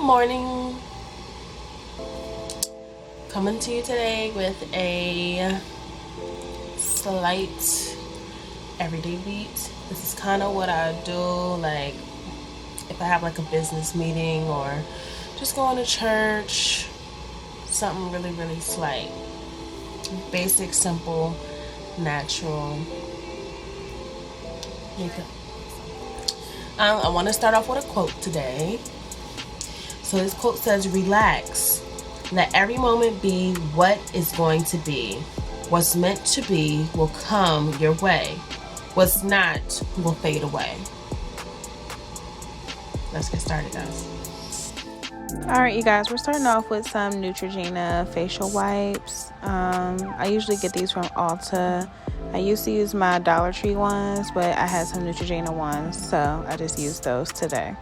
morning. Coming to you today with a slight everyday beat. This is kind of what I do, like if I have like a business meeting or just going to church. Something really slight, basic, simple, natural makeup. I want to start off with a quote today. So this quote says, "Relax. Let every moment be what is going to be. What's meant to be will come your way. What's not will fade away." Let's get started, guys. Alright, you guys, we're starting off with some Neutrogena facial wipes. I usually get these from Ulta. I used to use my Dollar Tree ones, but I had some Neutrogena ones, so I just used those today.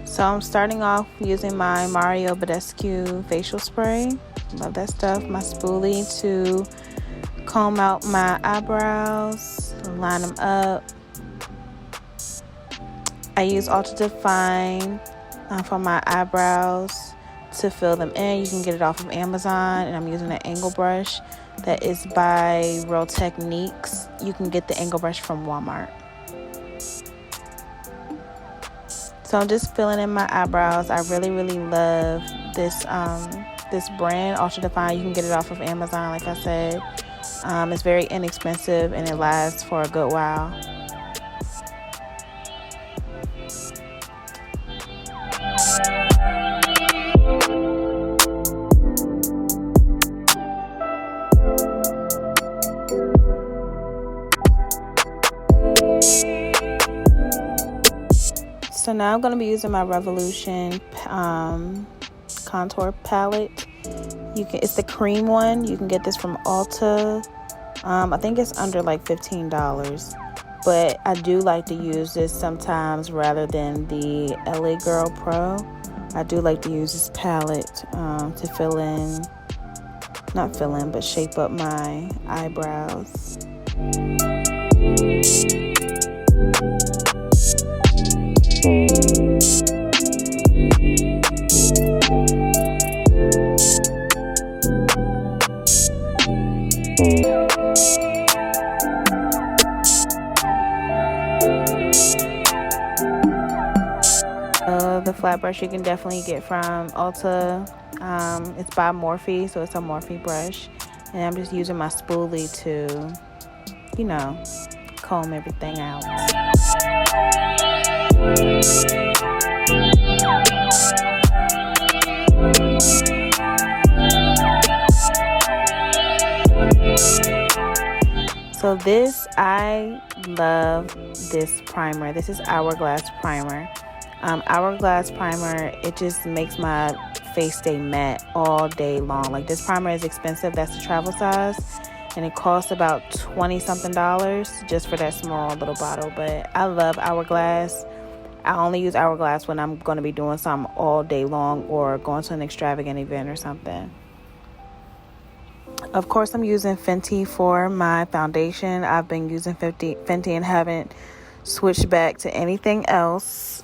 So I'm starting off using my Mario Badescu facial spray. Love that stuff. My spoolie to comb out my eyebrows, line them up. I use Ultra Define for my eyebrows to fill them in. You can get it off of Amazon, and I'm using an angle brush that is by Real Techniques. You can get the angle brush from Walmart. So I'm just filling in my eyebrows. I really love this this brand, Ultra Define. You can get it off of Amazon, like I said. It's very inexpensive and it lasts for a good while. So now I'm going to be using my Revolution contour palette. It's the cream one. You can get this from Ulta. I think it's under like $15. But I do like to use this sometimes rather than the LA Girl Pro. I do like to use this palette to but shape up my eyebrows. The flat brush you can definitely get from Ulta. It's by Morphe, so it's a Morphe brush. And I'm just using my spoolie to, comb everything out. So I love this primer. This is Hourglass primer. Hourglass primer, it just makes my face stay matte all day long. Like, this primer is expensive. That's the travel size, and it costs about $20-something just for that small little bottle. But I love Hourglass. I only use Hourglass when I'm going to be doing something all day long or going to an extravagant event or something. Of course, I'm using Fenty for my foundation. I've been using Fenty and haven't switched back to anything else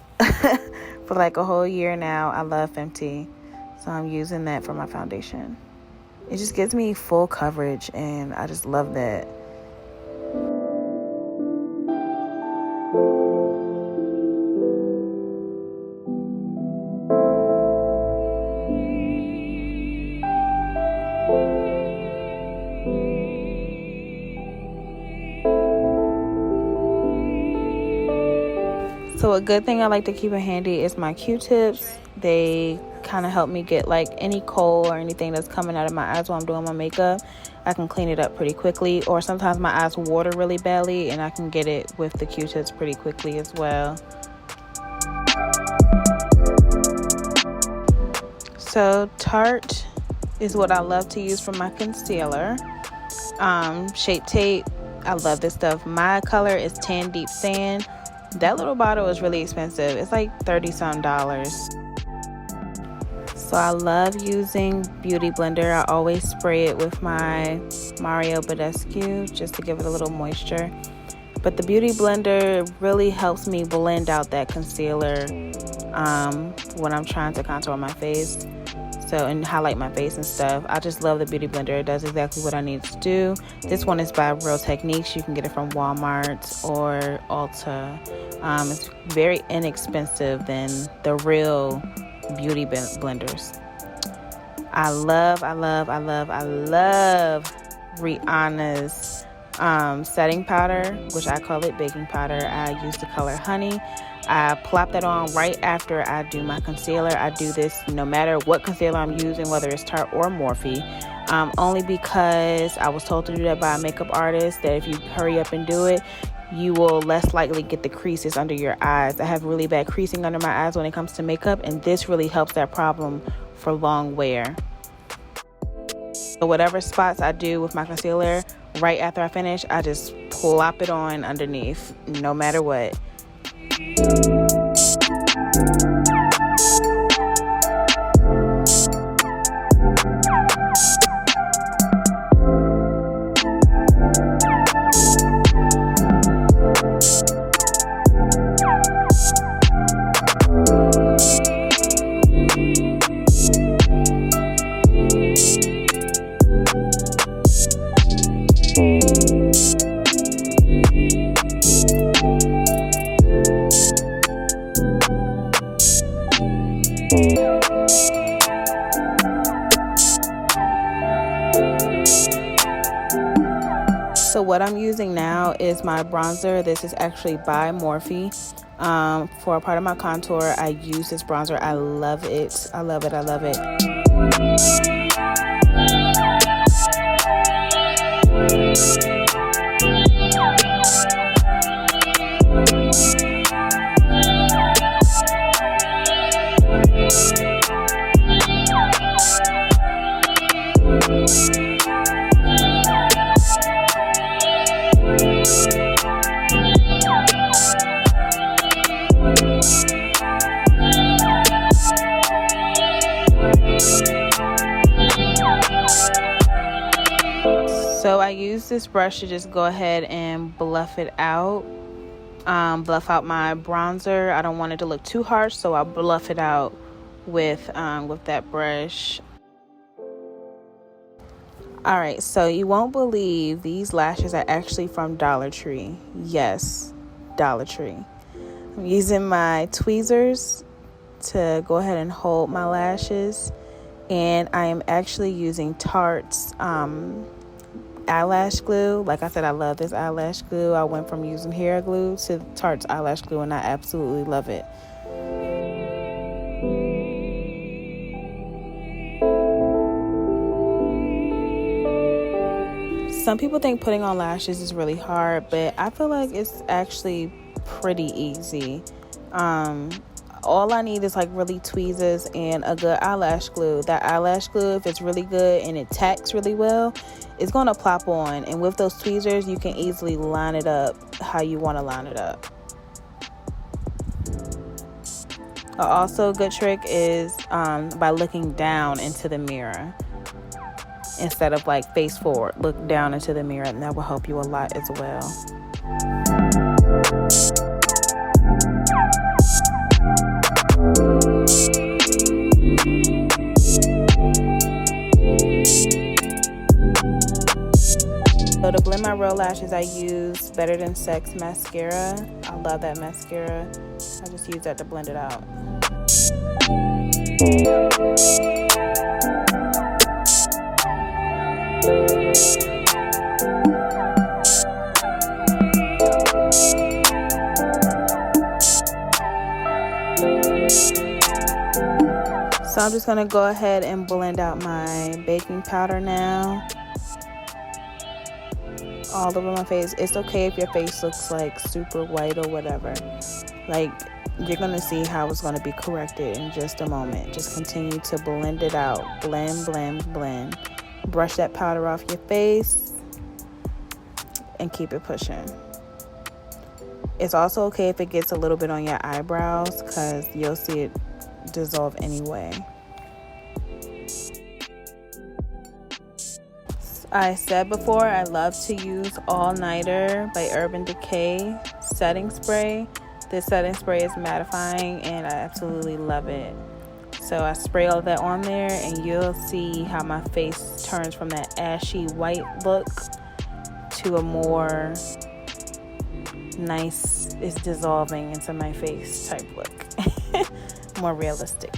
for like a whole year now. I love Fenty, so I'm using that for my foundation. It just gives me full coverage, and I just love that. So a good thing I like to keep in handy is my Q-tips. They kind of help me get like any coal or anything that's coming out of my eyes while I'm doing my makeup. I can clean it up pretty quickly, or sometimes my eyes water really badly and I can get it with the Q-tips pretty quickly as well. So Tarte is what I love to use for my concealer. Shape Tape, I love this stuff. My color is Tan Deep Sand. That little bottle is really expensive. It's like $30-some. So I love using Beauty Blender. I always spray it with my Mario Badescu just to give it a little moisture. But the Beauty Blender really helps me blend out that concealer when I'm trying to contour my face. And highlight my face and stuff. I just love the Beauty Blender. It does exactly what I need to do. This one is by Real Techniques. You can get it from Walmart or Ulta. It's very inexpensive than the real beauty blenders. I love Rihanna's setting powder, which I call it baking powder. I use the color Honey. I plop that on right after I do my concealer. I do this no matter what concealer I'm using, whether it's Tarte or Morphe, only because I was told to do that by a makeup artist, that if you hurry up and do it, you will less likely get the creases under your eyes. I have really bad creasing under my eyes when it comes to makeup, and this really helps that problem for long wear. So whatever spots I do with my concealer, right after I finish, I just plop it on underneath, no matter what. So what I'm using now is my bronzer. This is actually by Morphe. For a part of my contour, I use this bronzer. I love it. I love it. I love it. So I use this brush to just go ahead and bluff it out. Bluff out my bronzer. I don't want it to look too harsh, so I'll bluff it out with that brush. Alright, so you won't believe these lashes are actually from Dollar Tree. Yes, Dollar Tree. I'm using my tweezers to go ahead and hold my lashes, and I am actually using Tarte's eyelash glue. Like I said, I love this eyelash glue. I went from using hair glue to Tarte's eyelash glue, and I absolutely love it. Some people think putting on lashes is really hard, but I feel like it's actually pretty easy. All I need is like really tweezers and a good eyelash glue. That eyelash glue, if it's really good and it tacks really well, it's going to plop on. And with those tweezers, you can easily line it up how you want to line it up. Also, a good trick is by looking down into the mirror instead of like face forward. Look down into the mirror, and that will help you a lot as well. So to blend my real lashes, I use Better Than Sex mascara. I love that mascara. I just use that to blend it out. So I'm just going to go ahead and blend out my baking powder now. All over my face. It's okay if your face looks like super white or whatever. Like, you're going to see how it's going to be corrected in just a moment. Just continue to blend it out. Blend, blend, blend. Brush that powder off your face and keep it pushing. It's also okay if it gets a little bit on your eyebrows, because you'll see it dissolve anyway. I said before, I love to use All Nighter by Urban Decay setting spray. This setting spray is mattifying and I absolutely love it. So I spray all of that on there and you'll see how my face turns from that ashy white look to a more nice, it's dissolving into my face type look. More realistic.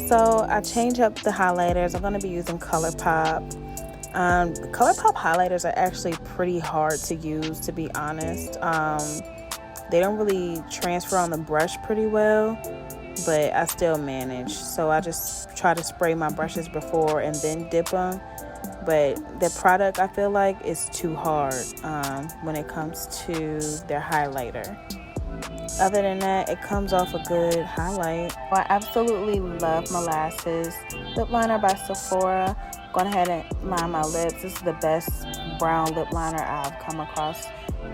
So I change up the highlighters. I'm going to be using ColourPop. The ColourPop highlighters are actually pretty hard to use, to be honest. They don't really transfer on the brush pretty well, but I still manage. So I just try to spray my brushes before and then dip them. But the product, I feel like, is too hard when it comes to their highlighter. Other than that, it comes off a good highlight. I absolutely love Eyelashes lip liner by Sephora. Going ahead and line my lips. This is the best brown lip liner I've come across,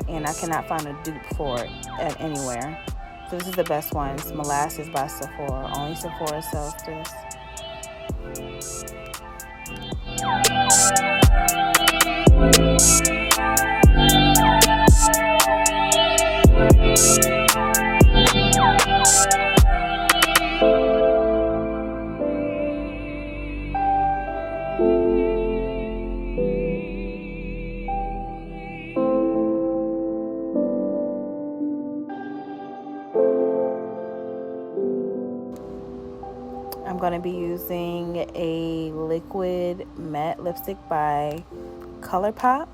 and I cannot find a dupe for it at anywhere. So this is the best one. It's Eyelashes by Sephora. Only Sephora sells this. I'm going to be using a liquid matte lipstick by ColourPop.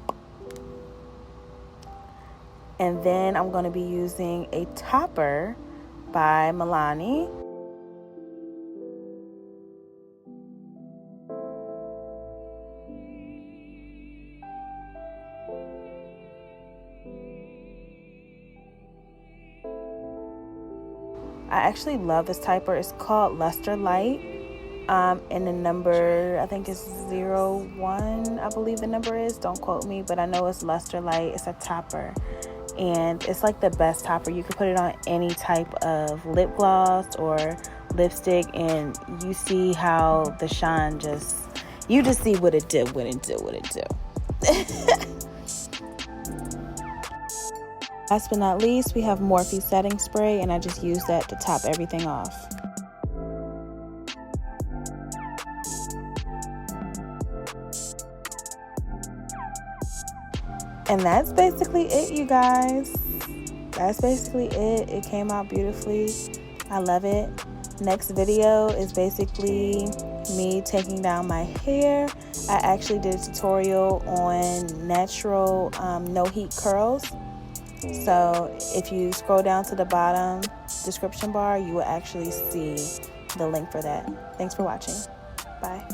And then I'm going to be using a topper by Milani. I actually love this topper. It's called Luster Light. And the number, I think it's 01, I believe the number is. Don't quote me, but I know it's Luster Light. It's a topper. And it's like the best topper. You can put it on any type of lip gloss or lipstick, and you see how the shine you just see what it did. Last but not least, we have Morphe setting spray, and I just use that to top everything off. And that's basically it, you guys. That's basically it. It came out beautifully. I love it. Next video is basically me taking down my hair. I actually did a tutorial on natural no heat curls. So if you scroll down to the bottom description bar, you will actually see the link for that. Thanks for watching. Bye.